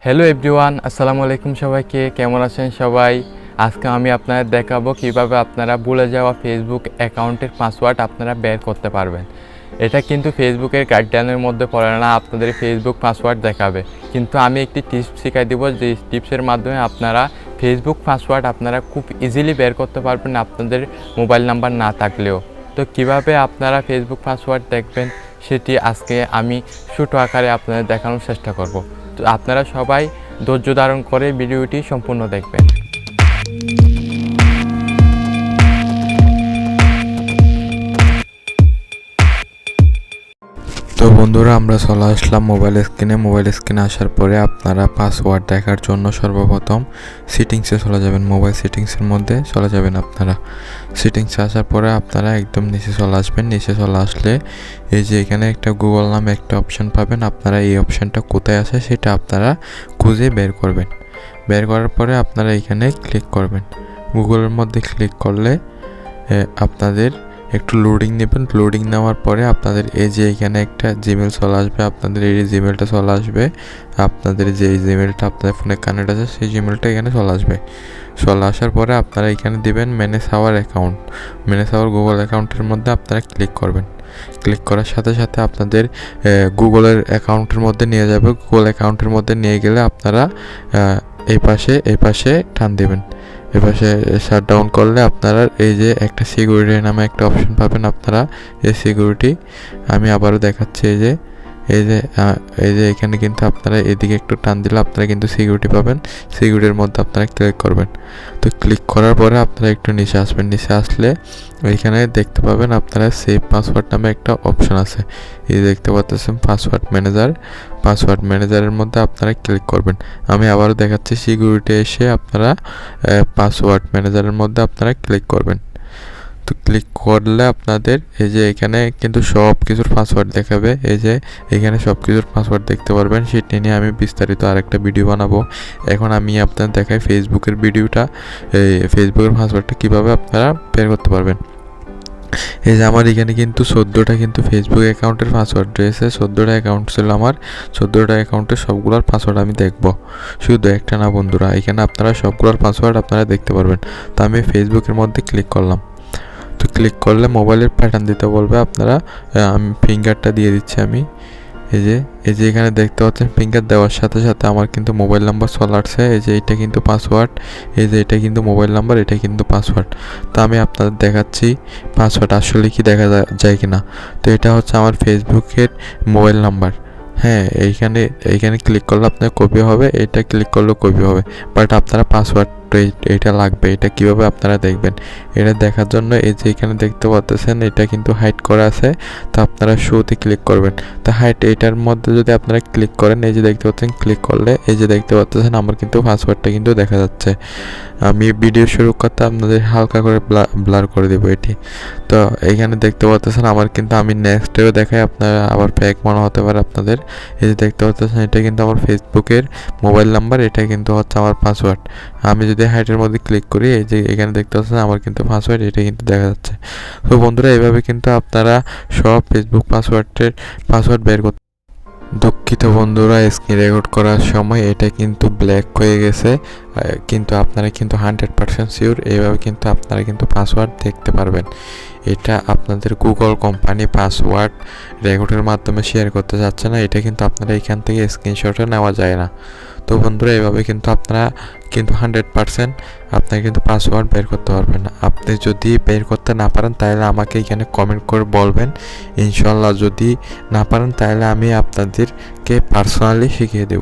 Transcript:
Hello everyone, আসসালামু আলাইকুম। সবাইকে কেমন আছেন সবাই? আজকে আমি আপনাদের দেখাবো কিভাবে আপনারা ভুলে যাওয়া ফেসবুক অ্যাকাউন্টের পাসওয়ার্ড আপনারা বের করতে পারবেন। এটা কিন্তু ফেসবুকের গাইডলাইনের মধ্যে পড়ে না, আপনাদের ফেসবুক পাসওয়ার্ড দেখাবে। কিন্তু আমি একটি টিপস শিখাই দিব, যে টিপসের মাধ্যমে আপনারা ফেসবুক পাসওয়ার্ড আপনারা খুব ইজিলি বের করতে পারবেন আপনাদের মোবাইল নাম্বার না থাকলেও। তো কিভাবে আপনারা ফেসবুক পাসওয়ার্ড দেখবেন সেটি আজকে আমি ছোটো আকারে আপনাদের দেখানোর চেষ্টা করব। তো আপনারা সবাই ধৈর্য ধারণ করে ভিডিওটি সম্পূর্ণ দেখবেন। তো বন্ধুরা, আমরা চলে আসলাম মোবাইল স্ক্রিনে আসার পরে আপনারা পাসওয়ার্ড দেখার জন্য সর্বপ্রথম সেটিংসে চলে যাবেন। মোবাইল সেটিংসের মধ্যে চলে যাবেন। আপনারা সেটিংসে আসার পরে আপনারা একদম নিচে চলে আসবেন। নিচে চলে আসলে এই যে এখানে একটা গুগল নামে একটা অপশান পাবেন। আপনারা এই অপশানটা কোথায় আছে সেটা আপনারা খুঁজে বের করবেন। বের করার পরে আপনারা এখানে ক্লিক করবেন। গুগলের মধ্যে ক্লিক করলে আপনাদের একটু লোডিং নেবেন। লোডিং নেওয়ার পরে আপনাদের এই যে এখানে একটা জিমেল চলে আসবে। আপনাদের এই জিমেলটা চলে আসবে। আপনাদের যে জিমেলটা আপনাদের ফোনে কানেক্ট আছে সেই জিমেলটা এখানে চলে আসবে। চলে আসার পরে আপনারা এখানে দিবেন manage hour account. Manage hour Google অ্যাকাউন্টের মধ্যে আপনারা ক্লিক করবেন। ক্লিক করার সাথে সাথে আপনাদের গুগলের অ্যাকাউন্টের মধ্যে নিয়ে যাবে। গুগল অ্যাকাউন্টের মধ্যে নিয়ে গেলে আপনারা এই পাশে টান দেবেন। এপাশে শাট ডাউন করলে আপনারা এই যে একটা সিকিউরিটি নামে একটা অপশন পাবেন। আপনারা এই সিকিউরিটি আমি আবারও দেখাচ্ছি। এই যে এখানে কিন্তু আপনারা এদিকে একটু টান দিলে আপনারা কিন্তু সিকিউরিটি পাবেন। সিকিউরিটির মধ্যে আপনারা ক্লিক করবেন। তো ক্লিক করার পরে আপনারা একটু নিচে আসবেন। নিচে আসলে এখানে দেখতে পাবেন আপনারা সেভ পাসওয়ার্ড নামে একটা অপশন আছে। এই দেখতে পাচ্ছেন পাসওয়ার্ড ম্যানেজারের মধ্যে আপনারা ক্লিক করবেন। আমি আবারও দেখাচ্ছি, সিকিউরিটি এসে আপনারা পাসওয়ার্ড ম্যানেজারের মধ্যে আপনারা ক্লিক করবেন। তো ক্লিক করলে আপনাদের এই যে এখানে কিন্তু সব কিছুর পাসওয়ার্ড দেখাবে। এই যে এখানে সব কিছুর পাসওয়ার্ড দেখতে পারবেন। সেটি নিয়ে আমি বিস্তারিত আরেকটা ভিডিও বানাবো। এখন আমি আপনাদের দেখাই ফেসবুকের ভিডিওটা, এই ফেসবুকের পাসওয়ার্ডটা কীভাবে আপনারা বের করতে পারবেন। এই যে আমার এখানে কিন্তু 14টা কিন্তু ফেসবুক অ্যাকাউন্টের পাসওয়ার্ড রয়েছে। 14টা অ্যাকাউন্ট ছিল আমার। 14টা অ্যাকাউন্টের সবগুলোর পাসওয়ার্ড আমি দেখব, শুধু একটা না বন্ধুরা। এখানে আপনারা সবগুলোর পাসওয়ার্ড আপনারা দেখতে পারবেন। তো আমি ফেসবুকের মধ্যে ক্লিক করলাম। তো ক্লিক করলে মোবাইলের প্যাটার্ন দিতে বলবে। আপনারা আমি ফিঙ্গারটা দিয়ে দিচ্ছি। আমি এই যে এখানে দেখতে পাচ্ছেন ফিঙ্গার দেওয়ার সাথে সাথে আমার কিন্তু মোবাইল নাম্বার চলে আসছে। এই যে এটা কিন্তু পাসওয়ার্ড, এই যে এটা কিন্তু মোবাইল নাম্বার, এটা কিন্তু পাসওয়ার্ড। তো আমি আপনাদের দেখাচ্ছি পাসওয়ার্ড আসলে কি দেখা যায় কিনা। তো এটা হচ্ছে আমার ফেসবুকের মোবাইল নাম্বার। হ্যাঁ, এইখানে ক্লিক করলে আপনার কপি হবে, এটা ক্লিক করলেও কপি হবে। বাট আপনারা পাসওয়ার্ড এটা লাগবে। এটা কিভাবে আপনারা দেখবেন, এটা দেখার জন্য এই যে এখানে দেখতে পাচ্ছেন এটা কিন্তু হাইড করা আছে। তো আপনারা শোতে ক্লিক করবেন। তো হাইড এইটার মধ্যে যদি আপনারা ক্লিক করেন, এই যে দেখতে পাচ্ছেন, ক্লিক করলে এই যে দেখতে পাচ্ছেন আমার কিন্তু পাসওয়ার্ডটা কিন্তু দেখা যাচ্ছে। আমি ভিডিও শুরু করতে আপনাদের হালকা করে ব্লার করে দেবো এটি। তো এইখানে দেখতে পাচ্ছেন আমার কিন্তু, আমি নেক্সটেও দেখাই, আপনারা আবার ফেক মনে হতে পারে আপনাদের। এই যে দেখতে পাচ্ছেন এটা কিন্তু আমার ফেসবুকের মোবাইল নাম্বার, এটা কিন্তু হচ্ছে আমার পাসওয়ার্ড। আমি যদি হাইটের মধ্যে ক্লিক করি, এই যে এখানে দেখতে পাচ্ছেন আমার কিন্তু পাসওয়ার্ড, এটা কিন্তু দেখা যাচ্ছে। তো বন্ধুরা, এইভাবে কিন্তু আপনারা সব ফেসবুক পাসওয়ার্ড বের করতে। দুঃখিত বন্ধুরা, স্ক্রিন রেকর্ড করার সময় এটা কিন্তু ব্ল্যাক হয়ে গেছে, কিন্তু আপনারা কিন্তু 100% শিওর এইভাবে কিন্তু আপনারা কিন্তু পাসওয়ার্ড দেখতে পারবেন। এটা আপনাদের গুগল কোম্পানি পাসওয়ার্ড রেকর্ডের মাধ্যমে শেয়ার করতে যাচ্ছে না। এটা কিন্তু আপনারা এখান থেকে স্ক্রিনশটে নেওয়া যায় না। তো বন্ধুরা, এইভাবে কিন্তু আপনারা কিন্তু 100% আপনারা কিন্তু পাসওয়ার্ড বের করতে পারবেন না। আপনি যদি বের করতে না পারেন তাহলে আমাকে এখানে কমেন্ট করে বলবেন। ইনশাল্লাহ যদি না পারেন তাহলে আমি আপনাদেরকে পার্সোনালি শিখিয়ে দেব।